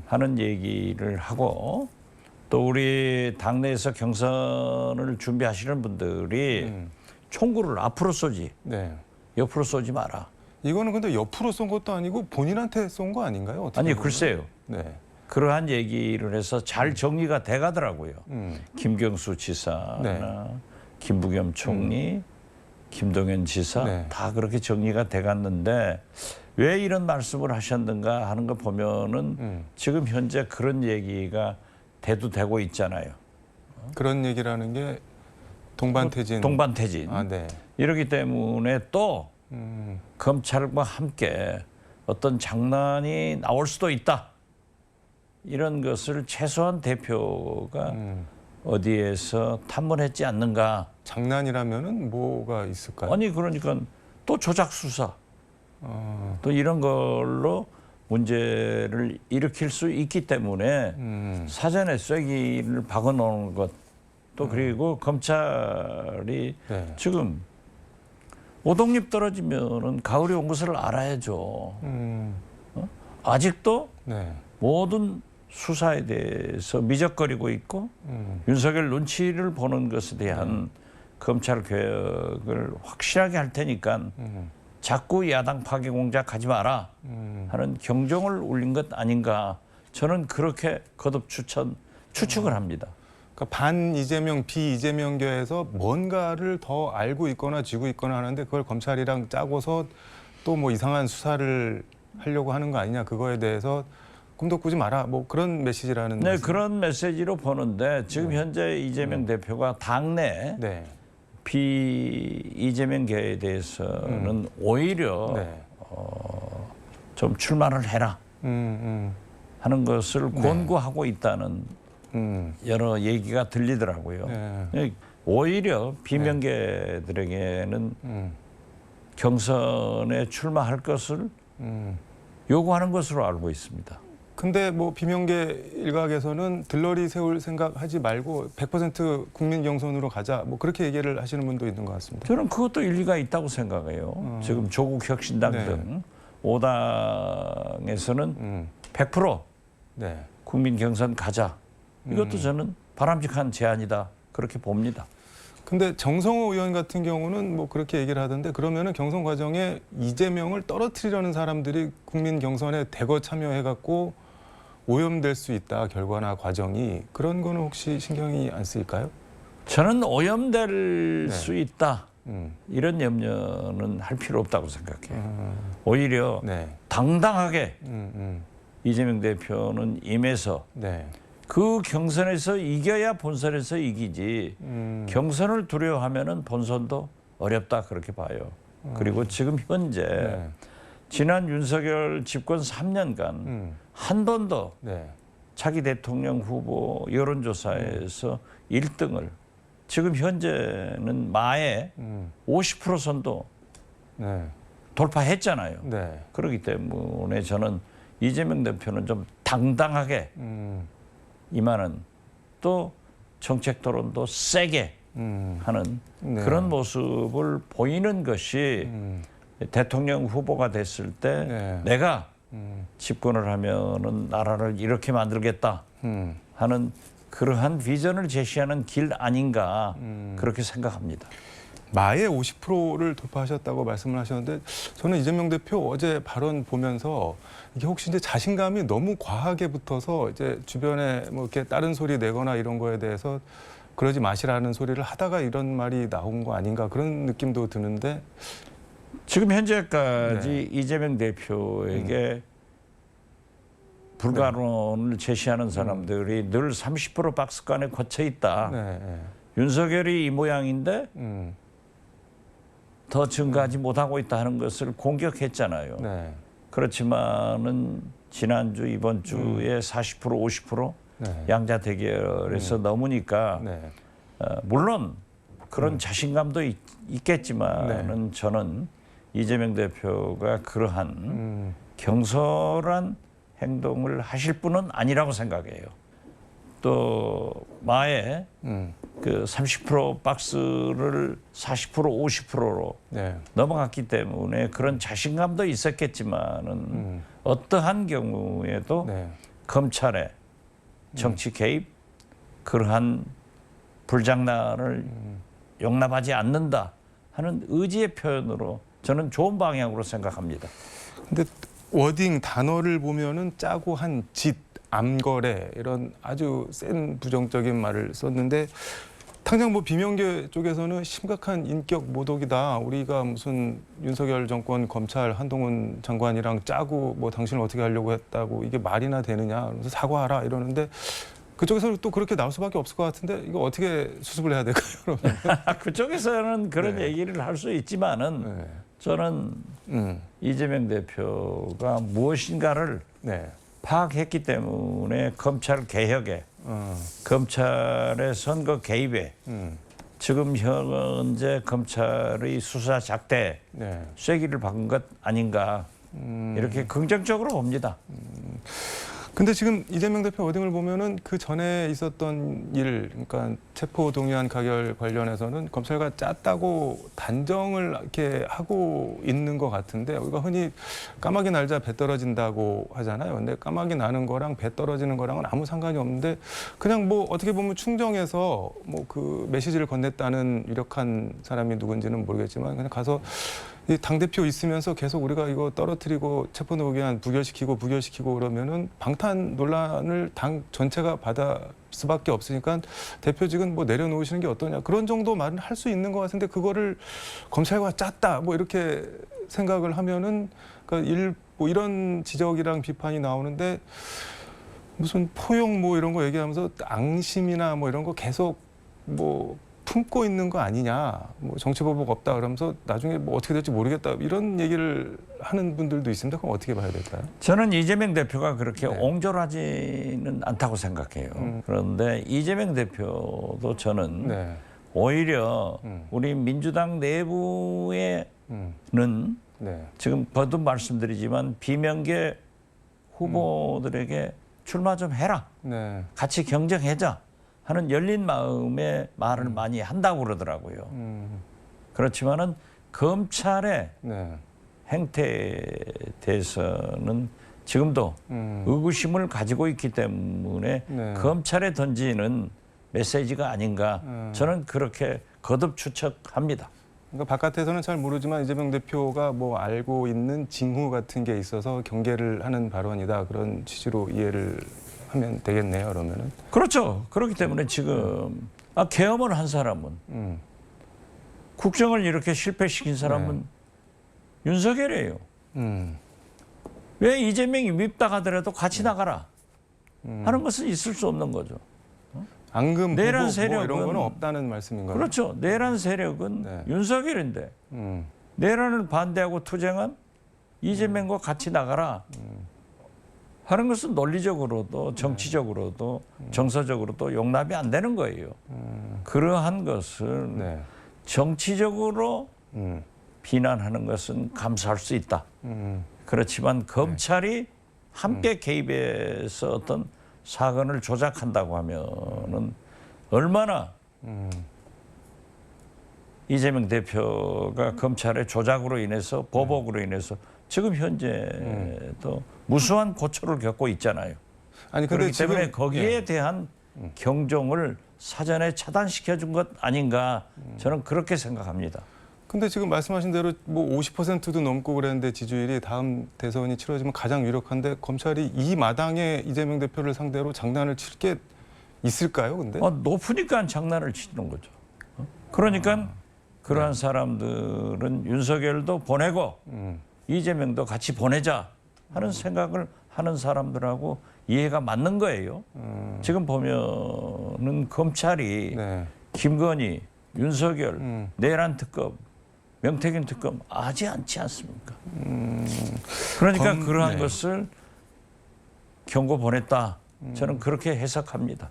Speaker 5: 하는 얘기를 하고 또 우리 당내에서 경선을 준비하시는 분들이 총구를 앞으로 쏘지
Speaker 4: 네.
Speaker 5: 옆으로 쏘지 마라.
Speaker 4: 이거는 근데 옆으로 쏜 것도 아니고 본인한테 쏜 거 아닌가요? 어떻게
Speaker 5: 아니
Speaker 4: 보면?
Speaker 5: 글쎄요.
Speaker 4: 네.
Speaker 5: 그러한 얘기를 해서 잘 정리가 돼가더라고요. 김경수 지사나
Speaker 4: 네.
Speaker 5: 김부겸 총리, 김동연 지사
Speaker 4: 네.
Speaker 5: 다 그렇게 정리가 돼갔는데 왜 이런 말씀을 하셨는가 하는 거 보면은 지금 현재 그런 얘기가 대두되고 있잖아요.
Speaker 4: 그런 얘기라는 게 동반퇴진.
Speaker 5: 동반퇴진.
Speaker 4: 아, 네.
Speaker 5: 이러기 때문에 또 검찰과 함께 어떤 장난이 나올 수도 있다. 이런 것을 최소한 대표가 어디에서 탐문했지 않는가.
Speaker 4: 장난이라면은 뭐가 있을까요?
Speaker 5: 아니 그러니까 또 조작 수사 또 이런 걸로 문제를 일으킬 수 있기 때문에 사전에 쐐기를 박아놓은 것 또 그리고 검찰이
Speaker 4: 네.
Speaker 5: 지금 오독립 떨어지면은 가을이 온 것을 알아야죠. 아직도
Speaker 4: 네.
Speaker 5: 모든 수사에 대해서 미적거리고 있고 윤석열 눈치를 보는 것에 대한 검찰 개혁을 확실하게 할 테니까 자꾸 야당 파괴 공작하지 마라 하는 경종을 울린 것 아닌가 저는 그렇게 거듭 추측을 합니다.
Speaker 4: 그러니까 반 이재명, 비 이재명계에서 뭔가를 더 알고 있거나 쥐고 있거나 하는데 그걸 검찰이랑 짜고서 또 뭐 이상한 수사를 하려고 하는 거 아니냐 그거에 대해서 꿈도 꾸지 마라 뭐 그런 메시지라는
Speaker 5: 네,
Speaker 4: 말씀.
Speaker 5: 그런 메시지로 보는데 지금 현재 이재명 대표가 당내
Speaker 4: 네.
Speaker 5: 비 이재명계에 대해서는 오히려
Speaker 4: 네.
Speaker 5: 좀 출마를 해라 하는 것을 권고하고 있다는 여러 얘기가 들리더라고요.
Speaker 4: 네.
Speaker 5: 오히려 비명계들에게는 경선에 출마할 것을 요구하는 것으로 알고 있습니다.
Speaker 4: 근데 뭐 비명계 일각에서는 들러리 세울 생각하지 말고 100% 국민 경선으로 가자 뭐 그렇게 얘기를 하시는 분도 있는 것 같습니다.
Speaker 5: 저는 그것도 일리가 있다고 생각해요. 지금 조국 혁신당
Speaker 4: 네.
Speaker 5: 등 5당에서는 100%
Speaker 4: 네.
Speaker 5: 국민 경선 가자. 이것도 저는 바람직한 제안이다. 그렇게 봅니다.
Speaker 4: 근데 정성호 의원 같은 경우는 뭐 그렇게 얘기를 하던데 그러면은 경선 과정에 이재명을 떨어뜨리려는 사람들이 국민 경선에 대거 참여해갖고 오염될 수 있다 결과나 과정이 그런 거는 혹시 신경이 안 쓰일까요?
Speaker 5: 저는 오염될
Speaker 4: 네.
Speaker 5: 수 있다. 이런 염려는 할 필요 없다고 생각해요. 오히려
Speaker 4: 네.
Speaker 5: 당당하게 이재명 대표는 임해서
Speaker 4: 네.
Speaker 5: 그 경선에서 이겨야 본선에서 이기지 경선을 두려워하면은 본선도 어렵다 그렇게 봐요. 그리고 지금 현재
Speaker 4: 네.
Speaker 5: 지난 윤석열 집권 3년간 한 번도
Speaker 4: 네.
Speaker 5: 차기 대통령 후보 여론조사에서 1등을 지금 현재는 마에 50% 선도
Speaker 4: 네.
Speaker 5: 돌파했잖아요.
Speaker 4: 네.
Speaker 5: 그렇기 때문에 저는 이재명 대표는 좀 당당하게 임하는 또 정책 토론도 세게 하는
Speaker 4: 네.
Speaker 5: 그런 모습을 보이는 것이 대통령 후보가 됐을 때
Speaker 4: 네.
Speaker 5: 내가 집권을 하면은 나라를 이렇게 만들겠다 하는 그러한 비전을 제시하는 길 아닌가 그렇게 생각합니다.
Speaker 4: 마에 50%를 돌파하셨다고 말씀을 하셨는데 저는 이재명 대표 어제 발언 보면서 이게 혹시 이제 자신감이 너무 과하게 붙어서 이제 주변에 뭐 이렇게 다른 소리 내거나 이런 거에 대해서 그러지 마시라는 소리를 하다가 이런 말이 나온 거 아닌가 그런 느낌도 드는데
Speaker 5: 지금 현재까지
Speaker 4: 네.
Speaker 5: 이재명 대표에게 불가론을 제시하는 사람들이 늘 30% 박스권에 걷혀 있다.
Speaker 4: 네. 네.
Speaker 5: 윤석열이 이 모양인데 더 증가하지 못하고 있다 하는 것을 공격했잖아요.
Speaker 4: 네.
Speaker 5: 그렇지만은 지난주 이번 주에 40% 50%
Speaker 4: 네.
Speaker 5: 양자 대결에서 넘으니까
Speaker 4: 네.
Speaker 5: 물론 그런 자신감도 있겠지만은 저는 이재명 대표가 그러한 경솔한 행동을 하실 분은 아니라고 생각해요. 또 마에 그 30% 박스를 40% 50%로
Speaker 4: 네.
Speaker 5: 넘어갔기 때문에 그런 자신감도 있었겠지만은 어떠한 경우에도
Speaker 4: 네.
Speaker 5: 검찰의 정치 개입 그러한 불장난을 용납하지 않는다 하는 의지의 표현으로 저는 좋은 방향으로 생각합니다.
Speaker 4: 근데 워딩 단어를 보면은 짜고 한 짓, 암거래 이런 아주 센 부정적인 말을 썼는데 당장 뭐 비명계 쪽에서는 심각한 인격 모독이다. 우리가 무슨 윤석열 정권 검찰 한동훈 장관이랑 짜고 뭐 당신을 어떻게 하려고 했다고 이게 말이나 되느냐. 그래서 사과하라 이러는데 그쪽에서는 또 그렇게 나올 수밖에 없을 것 같은데 이거 어떻게 수습을 해야 될까요? 그러면?
Speaker 5: 그쪽에서는 그런
Speaker 4: 네.
Speaker 5: 얘기를 할 수 있지만은
Speaker 4: 네.
Speaker 5: 저는 이재명 대표가 무엇인가를
Speaker 4: 네.
Speaker 5: 파악했기 때문에 검찰 개혁에 검찰의 선거 개입에 지금 현재 검찰의 수사 작대에
Speaker 4: 네.
Speaker 5: 쐐기를 박은 것 아닌가 이렇게 긍정적으로 봅니다.
Speaker 4: 근데 지금 이재명 대표 워딩을 보면은 그 전에 있었던 일, 그러니까 체포동의안 가결 관련해서는 검찰과 짰다고 단정을 이렇게 하고 있는 것 같은데 우리가 흔히 까마귀 날자 배 떨어진다고 하잖아요. 근데 까마귀 나는 거랑 배 떨어지는 거랑은 아무 상관이 없는데 그냥 뭐 어떻게 보면 충정에서 뭐 그 메시지를 건넸다는 유력한 사람이 누군지는 모르겠지만 그냥 가서 이 당대표 있으면서 계속 우리가 이거 떨어뜨리고 체포동의안 부결시키고 그러면은 방탄 논란을 당 전체가 받아 수밖에 없으니까 대표직은 뭐 내려놓으시는 게 어떠냐 그런 정도 말은 할 수 있는 것 같은데 그거를 검찰과 짰다 뭐 이렇게 생각을 하면은 그러니까 뭐 이런 지적이랑 비판이 나오는데 무슨 포용 뭐 이런 거 얘기하면서 앙심이나 뭐 이런 거 계속 뭐 품고 있는 거 아니냐, 뭐 정치보복 없다 그러면서 나중에 뭐 어떻게 될지 모르겠다 이런 얘기를 하는 분들도 있습니다. 그럼 어떻게 봐야 될까요?
Speaker 5: 저는 이재명 대표가 그렇게
Speaker 4: 네.
Speaker 5: 옹졸하지는 않다고 생각해요. 그런데 이재명 대표도 저는
Speaker 4: 네.
Speaker 5: 오히려 우리 민주당 내부에는
Speaker 4: 네.
Speaker 5: 지금 거듭 말씀드리지만 비명계 후보들에게 출마 좀 해라.
Speaker 4: 네.
Speaker 5: 같이 경쟁하자 하는 열린 마음의 말을 많이 한다고 그러더라고요. 그렇지만은 검찰의
Speaker 4: 네.
Speaker 5: 행태에 대해서는 지금도 의구심을 가지고 있기 때문에
Speaker 4: 네.
Speaker 5: 검찰에 던지는 메시지가 아닌가 저는 그렇게 거듭 추측합니다.
Speaker 4: 그러니까 바깥에서는 잘 모르지만 이재명 대표가 뭐 알고 있는 징후 같은 게 있어서 경계를 하는 발언이다 그런 취지로 이해를 하면 되겠네요. 그러면은.
Speaker 5: 그렇죠. 그렇기 때문에 지금 계엄을 한 사람은 국정을 이렇게 실패시킨 사람은 윤석열이에요. 왜 이재명이 밉다 하더라도 같이 나가라 하는 것은 있을 수 없는 거죠.
Speaker 4: 앙금
Speaker 5: 내란
Speaker 4: 보복 뭐 이런
Speaker 5: 세력은-
Speaker 4: 거는 없다는 말씀인가요?
Speaker 5: 그렇죠. 내란 세력은
Speaker 4: 네.
Speaker 5: 윤석열인데 내란을 반대하고 투쟁한 이재명과 같이 나가라 하는 것은 논리적으로도 정치적으로도 정서적으로도 용납이 안 되는 거예요. 그러한 것을
Speaker 4: 네.
Speaker 5: 정치적으로 비난하는 것은 감수할 수 있다. 그렇지만 검찰이 함께 개입해서 어떤 사건을 조작한다고 하면은 얼마나 이재명 대표가 검찰의 조작으로 인해서 보복으로 인해서 지금 현재도 무수한 고초를 겪고 있잖아요.
Speaker 4: 아니 근데
Speaker 5: 그렇기 때문에
Speaker 4: 지금
Speaker 5: 거기에 대한 경종을 사전에 차단시켜 준 것 아닌가 저는 그렇게 생각합니다.
Speaker 4: 근데 지금 말씀하신 대로 뭐 50%도 넘고 그랬는데 지지율이 다음 대선이 치러지면 가장 유력한데 검찰이 이 마당에 이재명 대표를 상대로 장난을 칠 게 있을까요? 근데
Speaker 5: 높으니까 장난을 치는 거죠. 그러니까 그러한 사람들은 윤석열도 보내고 이재명도 같이 보내자 하는 생각을 하는 사람들하고 이해가 맞는 거예요. 지금 보면은 검찰이
Speaker 4: 네.
Speaker 5: 김건희, 윤석열, 내란 특검, 명태균 특검 하지 않지 않습니까? 그러니까 그러한
Speaker 4: 네.
Speaker 5: 것을 경고 보냈다. 저는 그렇게 해석합니다.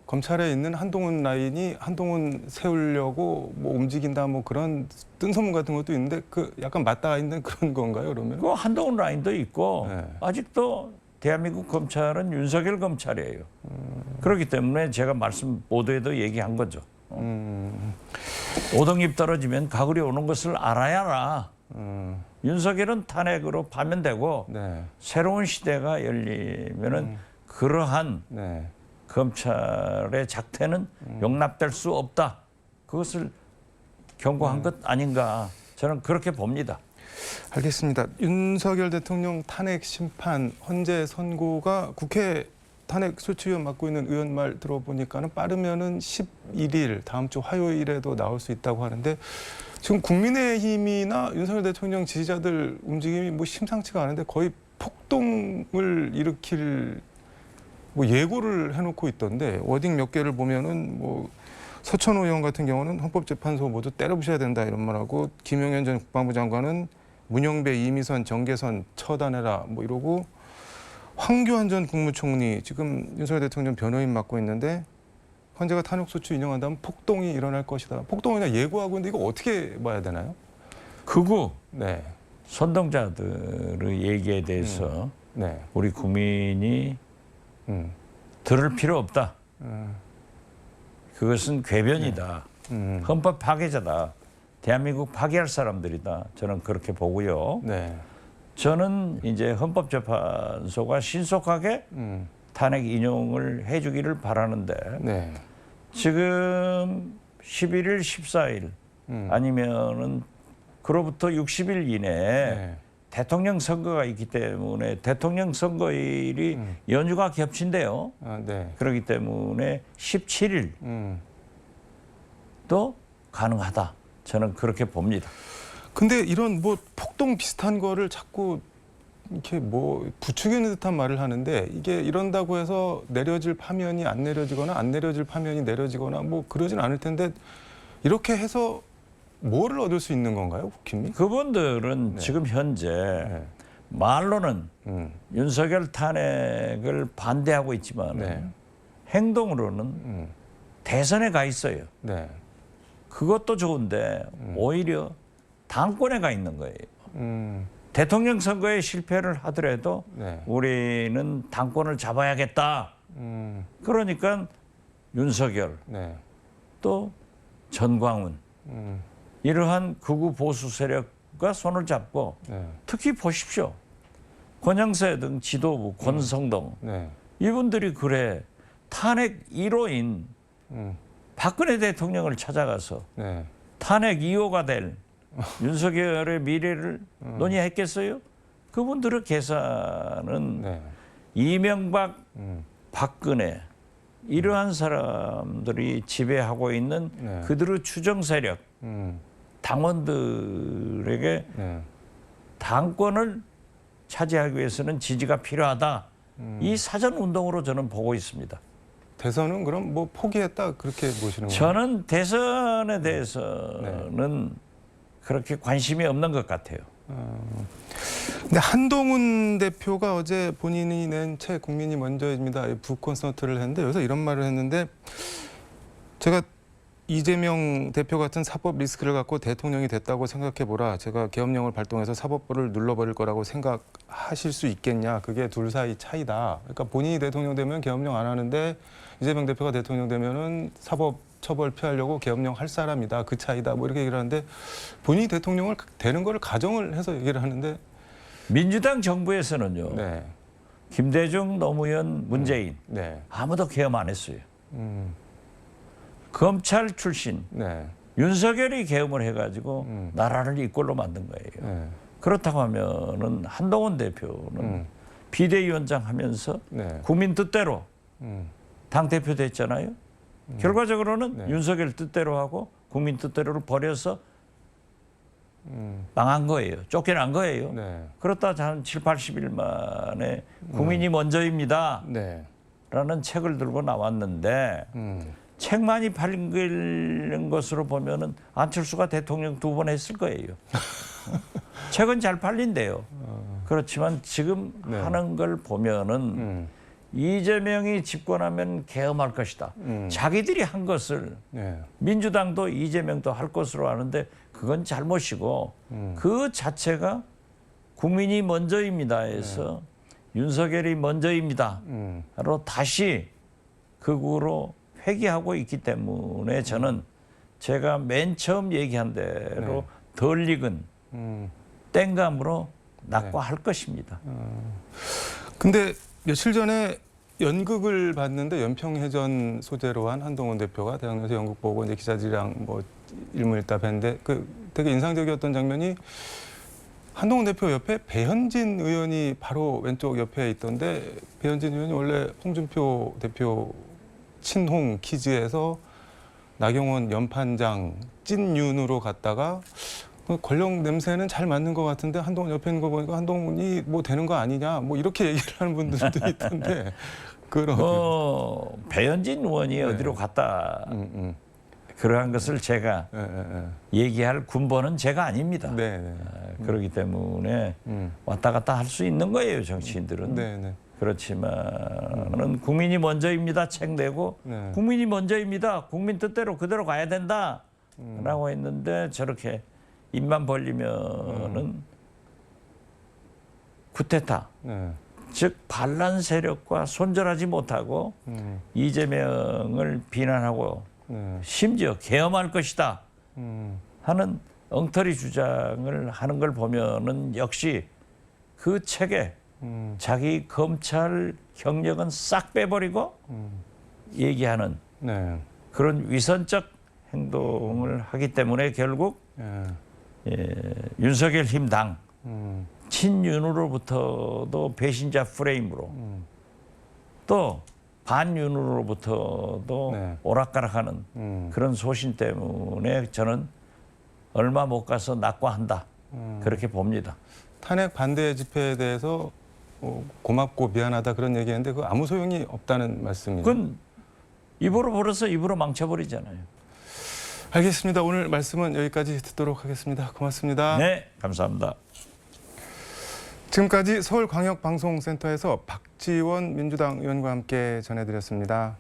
Speaker 4: 검찰에 있는 한동훈 라인이 한동훈 세우려고 뭐 움직인다 뭐 그런 뜬소문 같은 것도 있는데 그 약간 맞닿아 있는 그런 건가요, 그러면?
Speaker 5: 그 한동훈 라인도 있고
Speaker 4: 네.
Speaker 5: 아직도 대한민국 검찰은 윤석열 검찰이에요. 그렇기 때문에 제가 말씀 보도에도 얘기한 거죠. 오등잎 떨어지면 가글이 오는 것을 알아야 윤석열은 탄핵으로 파면되고
Speaker 4: 네.
Speaker 5: 새로운 시대가 열리면은 그러한
Speaker 4: 네.
Speaker 5: 검찰의 작태는 용납될 수 없다. 그것을 경고한 것 아닌가 저는 그렇게 봅니다.
Speaker 4: 알겠습니다. 윤석열 대통령 탄핵 심판 헌재 선고가 국회 탄핵 소추위원 맡고 있는 의원 말 들어보니까는 빠르면은 11일 다음 주 화요일에도 나올 수 있다고 하는데 지금 국민의힘이나 윤석열 대통령 지지자들 움직임이 뭐 심상치가 않은데 거의 폭동을 일으킬 뭐 예고를 해놓고 있던데 워딩 몇 개를 보면은 뭐 서천호 의원 같은 경우는 헌법재판소 모두 때려부셔야 된다 이런 말하고 김용현 전 국방부 장관은 문영배, 이미선, 정계선 처단해라 뭐 이러고 황교안 전 국무총리 지금 윤석열 대통령 변호인 맡고 있는데 헌재가 탄핵소추 인용한다면 폭동이 일어날 것이다. 폭동이나 예고하고 있는데 이거 어떻게 봐야 되나요?
Speaker 5: 극우
Speaker 4: 네,
Speaker 5: 선동자들의 얘기에 대해서
Speaker 4: 네,
Speaker 5: 우리 국민이
Speaker 4: 음,
Speaker 5: 들을 필요 없다. 그것은 궤변이다. 헌법 파괴자다. 대한민국 파괴할 사람들이다. 저는 그렇게 보고요.
Speaker 4: 네,
Speaker 5: 저는 이제 헌법재판소가 신속하게 탄핵 인용을 해주기를 바라는데
Speaker 4: 네,
Speaker 5: 지금 11일, 14일 아니면은 그로부터 60일 이내에
Speaker 4: 네.
Speaker 5: 대통령 선거가 있기 때문에 대통령 선거일이 연휴가 겹친대요.
Speaker 4: 아, 네,
Speaker 5: 그렇기 때문에 17일도 가능하다. 저는 그렇게 봅니다.
Speaker 4: 근데 이런 뭐 폭동 비슷한 거를 자꾸 이렇게 뭐 부추기는 듯한 말을 하는데 이게 이런다고 해서 내려질 파면이 안 내려지거나 안 내려질 파면이 내려지거나 뭐 그러진 않을 텐데 이렇게 해서 뭐를 얻을 수 있는 건가요, 국힘이?
Speaker 5: 그분들은 지금 현재
Speaker 4: 네.
Speaker 5: 말로는 윤석열 탄핵을 반대하고 있지만
Speaker 4: 네.
Speaker 5: 행동으로는 대선에 가 있어요.
Speaker 4: 네.
Speaker 5: 그것도 좋은데 오히려 당권에 가 있는 거예요. 대통령 선거에 실패를 하더라도
Speaker 4: 네.
Speaker 5: 우리는 당권을 잡아야겠다. 그러니까 윤석열
Speaker 4: 네.
Speaker 5: 또 전광훈 이러한 극우 보수 세력과 손을 잡고
Speaker 4: 네.
Speaker 5: 특히 보십시오. 권영세 등 지도부 권성동
Speaker 4: 네.
Speaker 5: 이분들이 그래 탄핵 1호인 박근혜 대통령을 찾아가서
Speaker 4: 네.
Speaker 5: 탄핵 2호가 될 윤석열의 미래를 논의했겠어요? 그분들의 계산은
Speaker 4: 네.
Speaker 5: 이명박, 박근혜 이러한 사람들이 지배하고 있는
Speaker 4: 네.
Speaker 5: 그들의 추정 세력, 당원들에게
Speaker 4: 네.
Speaker 5: 당권을 차지하기 위해서는 지지가 필요하다. 이 사전 운동으로 저는 보고 있습니다.
Speaker 4: 대선은 그럼 뭐 포기했다 그렇게 보시는 거예요?
Speaker 5: 저는 대선에 대해서는 그렇게 관심이 없는 것 같아요.
Speaker 4: 근데 한동훈 대표가 어제 본인이 낸 책 국민이 먼저입니다. 북콘서트를 했는데 여기서 이런 말을 했는데 제가 이재명 대표 같은 사법 리스크를 갖고 대통령이 됐다고 생각해 보라. 제가 계엄령을 발동해서 사법부를 눌러버릴 거라고 생각하실 수 있겠냐. 그게 둘 사이 차이다. 그러니까 본인이 대통령 되면 계엄령 안 하는데 이재명 대표가 대통령 되면은 사법 처벌 피하려고 계엄령 할 사람이다. 그 차이다. 뭐 이렇게 얘기를 하는데 본인이 대통령을 되는 거를 가정을 해서 얘기를 하는데
Speaker 5: 민주당 정부에서는요.
Speaker 4: 네.
Speaker 5: 김대중, 노무현, 문재인
Speaker 4: 네.
Speaker 5: 아무도 계엄 안 했어요. 검찰 출신
Speaker 4: 네.
Speaker 5: 윤석열이 계엄을 해가지고 나라를 이꼴로 만든 거예요.
Speaker 4: 네.
Speaker 5: 그렇다고 하면은 한동훈 대표는 비대위원장 하면서
Speaker 4: 네.
Speaker 5: 국민 뜻대로 당 대표 됐잖아요. 결과적으로는
Speaker 4: 네.
Speaker 5: 윤석열 뜻대로 하고 국민 뜻대로를 버려서 망한 거예요. 쫓겨난 거예요.
Speaker 4: 네.
Speaker 5: 그렇다 한 7, 80일 만에 국민이 먼저입니다.
Speaker 4: 네.
Speaker 5: 라는 책을 들고 나왔는데 책 많이 팔린 것으로 보면은 안철수가 대통령 2번 했을 거예요. 책은 잘 팔린대요. 그렇지만 지금
Speaker 4: 네.
Speaker 5: 하는 걸 보면은 이재명이 집권하면 계엄할 것이다. 자기들이 한 것을
Speaker 4: 네.
Speaker 5: 민주당도 이재명도 할 것으로 아는데 그건 잘못이고 그 자체가 국민이 먼저입니다 해서 윤석열이 먼저입니다. 로 다시 극으로 회귀하고 있기 때문에 저는 제가 맨 처음 얘기한 대로 덜 익은 땡감으로 낙과할 것입니다.
Speaker 4: 근데 며칠 전에 연극을 봤는데 연평해전 소재로 한 한동훈 대표가 대학로에서 연극 보고 이제 기자들이랑 뭐 일문일답했는데 그 되게 인상적이었던 장면이 한동훈 대표 옆에 배현진 의원이 바로 왼쪽 옆에 있던데 배현진 의원이 원래 홍준표 대표 친홍 퀴즈에서 나경원 연판장 찐윤으로 갔다가 권력 냄새는 잘 맞는 것 같은데 한동훈 옆에 있는 거 보니까 한동훈이 뭐 되는 거 아니냐 뭐 이렇게 얘기를 하는 분들도 있던데 그런
Speaker 5: 배현진 의원이 어디로 갔다 그러한 것을 제가 얘기할 군번은 제가 아닙니다.
Speaker 4: 네.
Speaker 5: 그렇기 때문에 왔다 갔다 할 수 있는 거예요, 정치인들은.
Speaker 4: 네.
Speaker 5: 그렇지만은 국민이 먼저입니다. 책 내고
Speaker 4: 네.
Speaker 5: 국민이 먼저입니다. 국민 뜻대로 그대로 가야 된다라고 했는데 저렇게 입만 벌리면은 쿠데타,
Speaker 4: 네.
Speaker 5: 즉 반란 세력과 손절하지 못하고 이재명을 비난하고 심지어 계엄할 것이다 하는 엉터리 주장을 하는 걸 보면은 역시 그 책에 자기 검찰 경력은 싹 빼버리고 얘기하는
Speaker 4: 네.
Speaker 5: 그런 위선적 행동을 하기 때문에 결국 윤석열 힘당 친윤으로부터도 배신자 프레임으로 또 반윤으로부터도
Speaker 4: 네.
Speaker 5: 오락가락하는 그런 소신 때문에 저는 얼마 못 가서 낙과한다 그렇게 봅니다.
Speaker 4: 탄핵 반대 집회에 대해서 고맙고 미안하다 그런 얘기했는데 그 아무 소용이 없다는 말씀이에요.
Speaker 5: 그건 입으로 벌어서 입으로 망쳐버리잖아요.
Speaker 4: 알겠습니다. 오늘 말씀은 여기까지 듣도록 하겠습니다. 고맙습니다.
Speaker 5: 네, 감사합니다.
Speaker 4: 지금까지 서울광역방송센터에서 박지원 민주당 의원과 함께 전해드렸습니다.